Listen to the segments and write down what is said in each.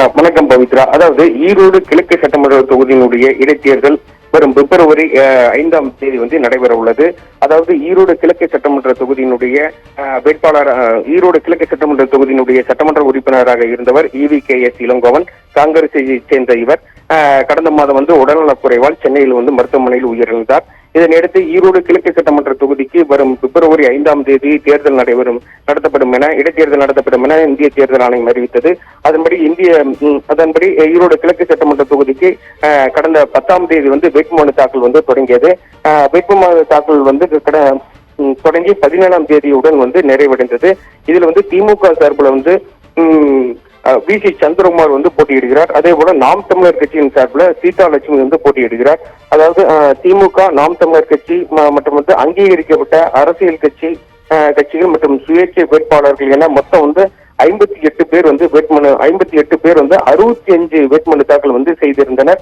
வணக்கம் பவித்ரா. அதாவது ஈரோடு கிழக்கு சட்டமன்ற தொகுதியினுடைய இடைத்தேர்தல் வரும் பிப்ரவரி 5ஆம் தேதி நடைபெற உள்ளது. அதாவது ஈரோடு கிழக்கு சட்டமன்ற தொகுதியினுடைய வேட்பாளர், ஈரோடு கிழக்கு சட்டமன்ற தொகுதியினுடைய சட்டமன்ற உறுப்பினராக இருந்தவர் EVKS இளங்கோவன், காங்கிரஸை சேர்ந்த இவர் கடந்த மாதம் உடல்நலக்குறைவால் சென்னையில் மருத்துவமனையில் உயிரிழந்தார். இதனையடுத்து ஈரோடு கிழக்கு சட்டமன்ற தொகுதிக்கு வரும் பிப்ரவரி 5ஆம் தேதி தேர்தல் நடத்தப்படும் என இடைத்தேர்தல் நடத்தப்படும் என இந்திய தேர்தல் ஆணையம் அறிவித்தது. அதன்படி ஈரோடு கிழக்கு சட்டமன்ற தொகுதிக்கு கடந்த 10ஆம் தேதி வேட்புமனு தாக்கல் தொடங்கியது. வேட்புமனு தாக்கல் தொடங்கி 17ஆம் தேதியுடன் நிறைவடைந்தது. இதுல திமுக சார்பில் VC சந்திரகுமார் போட்டியிடுகிறார். அதே போல நாம் தமிழர் கட்சியின் சார்பில் சீதா லட்சுமி போட்டியிடுகிறார். அதாவது திமுக, நாம் தமிழர் கட்சி மற்றும் அங்கீகரிக்கப்பட்ட அரசியல் கட்சிகள் மற்றும் சுயேட்சை வேட்பாளர்கள் என மொத்தம் 58 பேர் 58 பேர் 65 வேட்புமனு தாக்கல் செய்திருந்தனர்.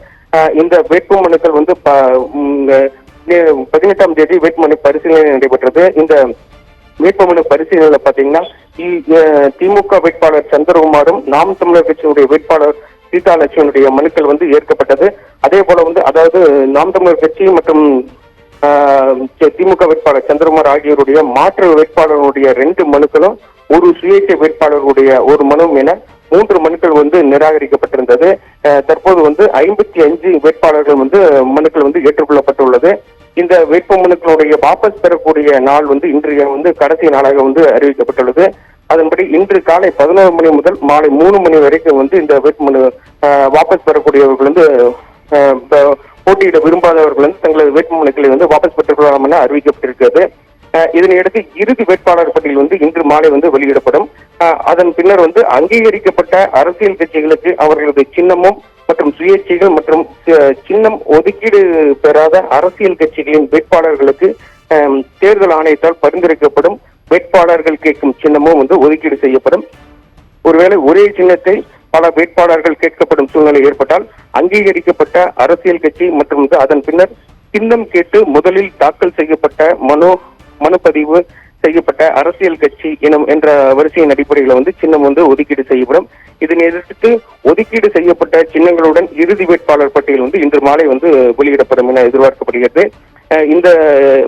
இந்த வேட்புமனுக்கள் 18ஆம் தேதி வேட்புமனு பரிசீலனை நடைபெற்றது. இந்த வேட்புமனு பரிசீலனை பாத்தீங்கன்னா திமுக வேட்பாளர் சந்திரகுமாரும் நாம் தமிழர் கட்சியினுடைய வேட்பாளர் சீதா லட்சுமியுடைய மனுக்கள் ஏற்கப்பட்டது. அதே போல அதாவது நாம் தமிழர் கட்சி மற்றும் திமுக வேட்பாளர் சந்திரகுமார் ஆகியோருடைய மாற்று வேட்பாளருடைய 2 மனுக்களும், ஒரு சுயேட்சை வேட்பாளருடைய 1 மனுவும் என 3 மனுக்கள் நிராகரிக்கப்பட்டிருந்தது. தற்போது 55 வேட்பாளர்கள் மனுக்கள் ஏற்றுக்கொள்ளப்பட்டுள்ளது. இந்த வேட்புமனுக்களுடைய வாபஸ் பெறக்கூடிய நாள் இன்றைய கடைசி நாளாக அறிவிக்கப்பட்டுள்ளது. அதன்படி இன்று காலை 11 மணி முதல் மாலை 3 மணி வரைக்கும் இந்த வேட்புமனு வாபஸ் பெறக்கூடியவர்கள் போட்டியிட விரும்பாதவர்கள் தங்களது வேட்புமனுக்களை வாபஸ் பெற்றுக் கொள்ளலாம் என அறிவிக்கப்பட்டிருக்கிறது. இதனையடுத்து இறுதி வேட்பாளர் பட்டியல் இன்று மாலை வெளியிடப்படும். அதன் பின்னர் அங்கீகரிக்கப்பட்ட அரசியல் கட்சிகளுக்கு அவர்களது சின்னமும் மற்றும் சுயேட்சைகள் மற்றும் சின்னம் ஒதுக்கீடு பெறாத அரசியல் கட்சிகளின் வேட்பாளர்களுக்கு தேர்தல் ஆணையத்தால் பரிந்துரைக்கப்படும் வேட்பாளர்கள் கேட்கும் சின்னமும் ஒதுக்கீடு செய்யப்படும். ஒருவேளை ஒரே சின்னத்தை பல வேட்பாளர்கள் கேட்கப்படும் சூழ்நிலை ஏற்பட்டால் அங்கீகரிக்கப்பட்ட அரசியல் கட்சி மற்றும் அதன் பின்னர் சின்னம் கேட்டு முதலில் தாக்கல் செய்யப்பட்ட மனுப்பதிவு செய்யப்பட்ட அரசியல் கட்சி என்ற வரிசையின் அடிப்படையில் சின்னம் ஒதுக்கீடு செய்யப்படும். இதனை எதிர்த்து ஒதுக்கீடு செய்யப்பட்ட சின்னங்களுடன் இறுதி வேட்பாளர் பட்டியல் இன்று மாலை வெளியிடப்படும் என எதிர்பார்க்கப்படுகிறது. இந்த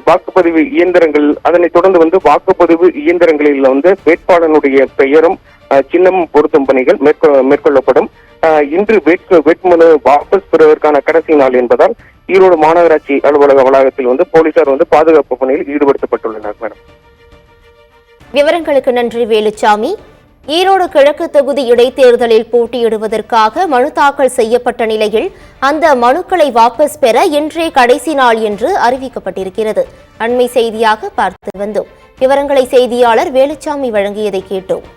வாக்குப்பதிவு இயந்திரங்கள், அதனைத் தொடர்ந்து வாக்குப்பதிவு இயந்திரங்களில் வேட்பாளனுடைய பெயரும் சின்னமும் பொருத்தும் பணிகள் மேற்கொள்ளப்படும். இன்று வேட்புமனு வாபஸ் பெறுவதற்கான கடைசி நாள் என்பதால் ஈரோடு மாநகராட்சி அலுவலக வளாகத்தில் போலீசார் பாதுகாப்பு பணியில் ஈடுபடுத்தப்பட்டுள்ளனர். மேடம், விவரங்களுக்கு நன்றி வேலுச்சாமி. ஈரோடு கிழக்கு தொகுதி இடைத்தேர்தலில் போட்டியிடுவதற்காக மனு தாக்கல் செய்யப்பட்ட நிலையில் அந்த மனுக்களை வாபஸ் பெற இன்றே கடைசி நாள் என்று அறிவிக்கப்பட்டிருக்கிறது. அண்மை செய்தியாக பார்த்து வந்தோம். விவரங்களை செய்தியாளர் வேலுச்சாமி வழங்கியதை கேட்டோம்.